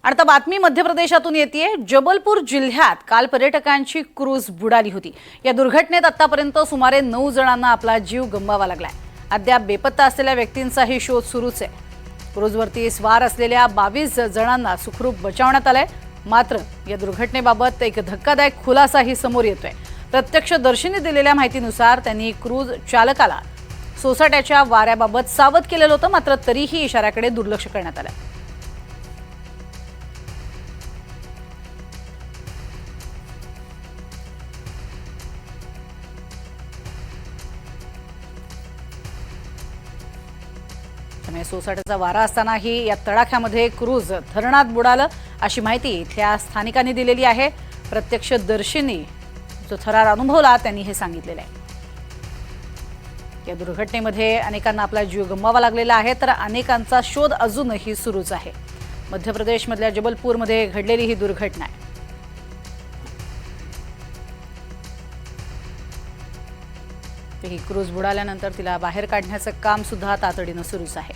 आणि आता बातमी मध्य प्रदेशातून येते। जबलपूर जिल्ह्यात काल पर्यटकांची क्रूज बुडाली होती। या दुर्घटनेत आतापर्यंत सुमारे 9 जणांना आपला जीव गमवावा लागलाय। अद्याप बेपत्ता असलेल्या व्यक्तींचाही शोध सुरूच आहे। क्रूजवरती स्वार असलेल्या 22 जणांना सुखरूप बचावण्यात आलंय। मात्र या दुर्घटनेबाबत एक धक्कादायक खुलासाही समोर येतोय। प्रत्यक्षदर्शींनी दिलेल्या माहितीनुसार त्यांनी क्रूज चालकाला सोसाट्याच्या वाऱ्याबाबत सावध केलेलं होतं, मात्र तरीही इशाऱ्याकडे दुर्लक्ष करण्यात आलं। सोसाट्याचा वारा असतानाही या तडाख्यामध्ये क्रूज धरणात बुडालं अशी माहिती इथल्या स्थानिकांनी दिलेली आहे। प्रत्यक्षदर्शींनी जो थरार अनुभवला त्यांनी हे सांगितलेलं आहे। या दुर्घटनेमध्ये अनेकांना आपला जीव गमवावा लागलेला आहे, तर अनेकांचा शोध अजूनही सुरूच आहे। मध्य प्रदेशमधल्या जबलपूरमध्ये घडलेली ही दुर्घटना आहे। ही क्रूज बुडाल्यानंतर तिला बाहेर काढण्याचं काम सुद्धा तातडीनं सुरूच आहे।